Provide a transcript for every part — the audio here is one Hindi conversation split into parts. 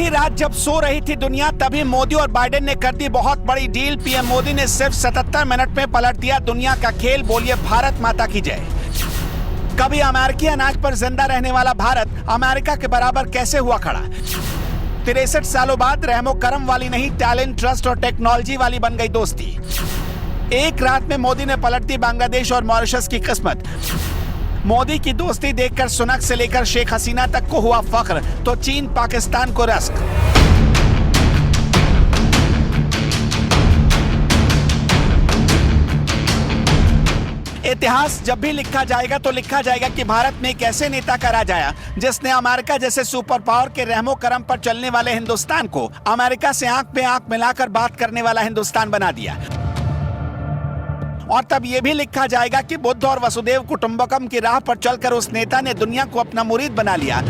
आधी रात जब सो रही थी दुनिया, तभी मोदी और बाइडेन ने कर दी बहुत बड़ी डील। पीएम मोदी ने सिर्फ 77 मिनट में पलट दिया दुनिया का खेल। बोलिए भारत माता की जय। कभी अमेरिकी अनाज पर जिंदा रहने वाला भारत अमेरिका के बराबर कैसे हुआ खड़ा? 63 सालों बाद रहमो करम वाली नहीं, टैलेंट, ट्रस्ट और टेक्नोलॉजी वाली बन गई दोस्ती। एक रात में मोदी ने पलट दी बांग्लादेश और मॉरिशस की किस्मत। मोदी की दोस्ती देखकर सुनक से लेकर शेख हसीना तक को हुआ फख्र, तो चीन पाकिस्तान को रस्क। इतिहास जब भी लिखा जाएगा तो लिखा जाएगा कि भारत में एक ऐसे नेता का राज आया जिसने अमेरिका जैसे सुपर पावर के रहमो करम पर चलने वाले हिंदुस्तान को अमेरिका से आंख पे आंख मिलाकर बात करने वाला हिंदुस्तान बना दिया। और तब यह भी लिखा जाएगा कि बुद्ध और वसुदेव कुटुंबकम की राह पर चलकर उस नेता ने दुनिया को अपना मुरीद बना लिया।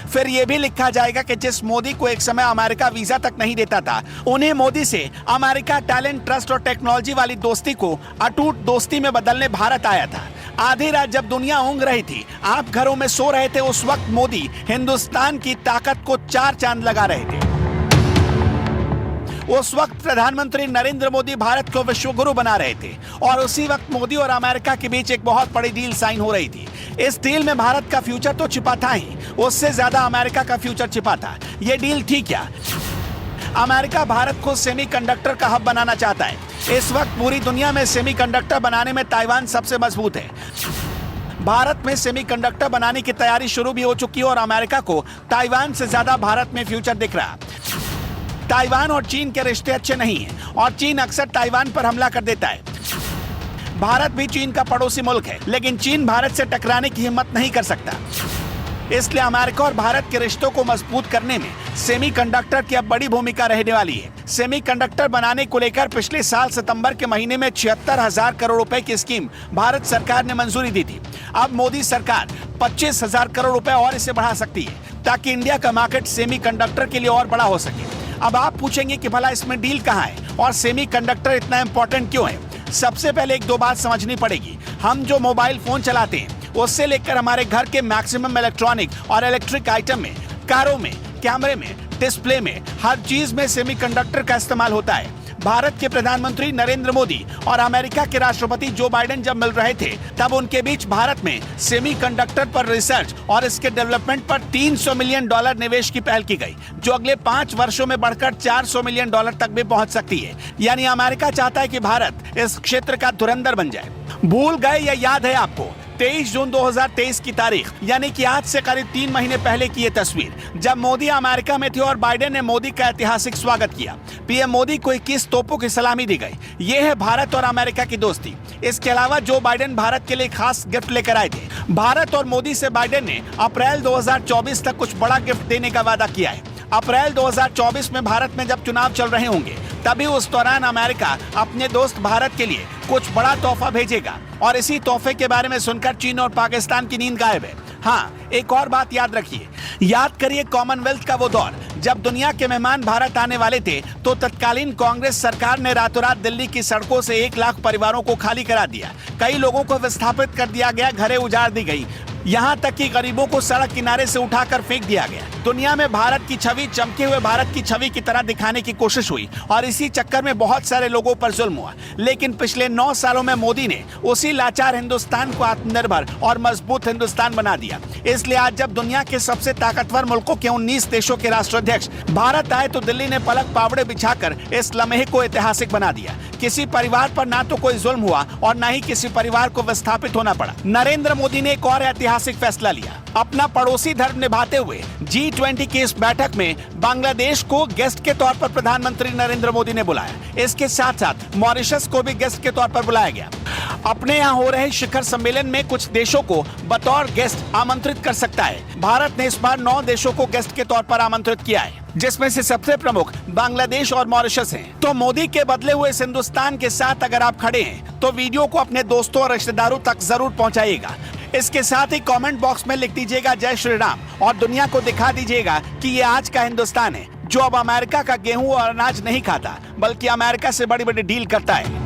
फिर यह भी लिखा जाएगा कि जिस मोदी को एक समय अमेरिका वीजा तक नहीं देता था, उन्हें मोदी से अमेरिका टैलेंट, ट्रस्ट और टेक्नोलॉजी वाली दोस्ती को अटूट दोस्ती में बदलने भारत आया था। आधी रात जब दुनिया ऊँघ रही थी, आप घरों में सो रहे थे, उस वक्त मोदी हिंदुस्तान की ताकत को 4 चांद लगा रहे थे। उस वक्त प्रधानमंत्री नरेंद्र मोदी भारत को विश्वगुरु बना रहे थे और उसी वक्त मोदी और अमेरिका के बीच एक बहुत बड़ी डील साइन हो रही थी। इस डील में भारत का फ्यूचर तो छिपा था ही, उससे ज्यादा अमेरिका का फ्यूचर छिपा था। ये डील थी क्या? अमेरिका भारत को सेमीकंडक्टर का हब बनाना चाहता है। इस वक्त पूरी दुनिया में सेमीकंडक्टर बनाने में ताइवान सबसे मजबूत है। भारत में सेमीकंडक्टर बनाने की तैयारी शुरू भी हो चुकी है और अमेरिका को ताइवान से ज्यादा भारत में फ्यूचर दिख रहा है। ताइवान और चीन के रिश्ते अच्छे नहीं हैं और चीन अक्सर ताइवान पर हमला कर देता है। भारत भी चीन का पड़ोसी मुल्क है, लेकिन चीन भारत से टकराने की हिम्मत नहीं कर सकता। इसलिए अमेरिका और भारत के रिश्तों को मजबूत करने में सेमीकंडक्टर की अब बड़ी भूमिका रहने वाली है। सेमीकंडक्टर बनाने को लेकर पिछले साल सितंबर के महीने में 76,000 करोड़ रुपए की स्कीम भारत सरकार ने मंजूरी दी थी। अब मोदी सरकार 25,000 करोड़ रुपए और इसे बढ़ा सकती है ताकि इंडिया का मार्केट सेमीकंडक्टर के लिए और बड़ा हो सके। अब आप पूछेंगे कि भला इसमें डील कहाँ है और सेमीकंडक्टर इतना इंपॉर्टेंट क्यों है? सबसे पहले एक दो बात समझनी पड़ेगी। हम जो मोबाइल फोन चलाते हैं, उससे लेकर हमारे घर के मैक्सिमम इलेक्ट्रॉनिक और इलेक्ट्रिक आइटम में, कारों में, कैमरे में, डिस्प्ले में, हर चीज में सेमीकंडक्टर का इस्तेमाल होता है। भारत के प्रधानमंत्री नरेंद्र मोदी और अमेरिका के राष्ट्रपति जो बाइडेन जब मिल रहे थे, तब उनके बीच भारत में सेमीकंडक्टर पर रिसर्च और इसके डेवलपमेंट पर $300 मिलियन निवेश की पहल की गई, जो अगले 5 वर्षों में बढ़कर $400 मिलियन तक भी पहुंच सकती है। यानी अमेरिका चाहता है कि भारत इस क्षेत्र का धुरंधर बन जाए। भूल गए या याद है आपको 23 जून 2023 की तारीख, यानी कि आज से करीब 3 महीने पहले की ये तस्वीर, जब मोदी अमेरिका में थे और बाइडेन ने मोदी का ऐतिहासिक स्वागत किया। पीएम मोदी को 21 तोपों की सलामी दी गई। ये है भारत और अमेरिका की दोस्ती। इसके अलावा जो बाइडेन भारत के लिए खास गिफ्ट लेकर आए थे। भारत और मोदी से बाइडेन ने अप्रैल 2024 तक कुछ बड़ा गिफ्ट देने का वादा किया है। अप्रैल 2024 में भारत में जब चुनाव चल रहे होंगे, तभी उस दौरान अमेरिका अपने दोस्त भारत के लिए कुछ बड़ा तोहफा भेजेगा और इसी तोहफे के बारे में सुनकर चीन और पाकिस्तान की नींद गायब है। हाँ, एक और बात याद रखिए, याद करिए कॉमनवेल्थ का वो दौर जब दुनिया के मेहमान भारत आने वाले थे, तो तत्कालीन कांग्रेस सरकार ने रातों रात दिल्ली की सड़कों से 1 लाख परिवारों को खाली करा दिया। कई लोगों को विस्थापित कर दिया गया, घरें उजाड़ दी गई, यहाँ तक कि गरीबों को सड़क किनारे से उठाकर फेंक दिया गया। दुनिया में भारत की छवि चमके हुए भारत की छवि की तरह दिखाने की कोशिश हुई और इसी चक्कर में बहुत सारे लोगों पर जुल्म हुआ। लेकिन पिछले 9 सालों में मोदी ने उसी लाचार हिंदुस्तान को आत्मनिर्भर और मजबूत हिंदुस्तान बना दिया। इसलिए आज जब दुनिया के सबसे ताकतवर मुल्कों के 19 देशों के राष्ट्राध्यक्ष भारत आए, तो दिल्ली ने पलक पावड़े बिछाकर इस लम्हे को ऐतिहासिक बना दिया। किसी परिवार पर ना तो कोई जुल्म हुआ और ना ही किसी परिवार को विस्थापित होना पड़ा। नरेंद्र मोदी ने एक और ऐतिहासिक फैसला लिया। अपना पड़ोसी धर्म निभाते हुए G20 की इस बैठक में बांग्लादेश को गेस्ट के तौर पर प्रधानमंत्री नरेंद्र मोदी ने बुलाया। इसके साथ साथ मॉरिशस को भी गेस्ट के तौर पर बुलाया गया। अपने यहाँ हो रहे शिखर सम्मेलन में कुछ देशों को बतौर गेस्ट आमंत्रित कर सकता है। भारत ने इस बार 9 देशों को गेस्ट के तौर पर आमंत्रित किया है, जिसमें से सबसे प्रमुख बांग्लादेश और मॉरिशस हैं। तो मोदी के बदले हुए इस हिंदुस्तान के साथ अगर आप खड़े हैं, तो वीडियो को अपने दोस्तों और रिश्तेदारों तक जरूर पहुंचाइएगा। इसके साथ ही कमेंट बॉक्स में लिख दीजिएगा जय श्री राम और दुनिया को दिखा दीजिएगा कि ये आज का हिंदुस्तान है, जो अब अमेरिका का गेहूं और अनाज नहीं खाता, बल्कि अमेरिका से बड़ी बड़ी डील करता है।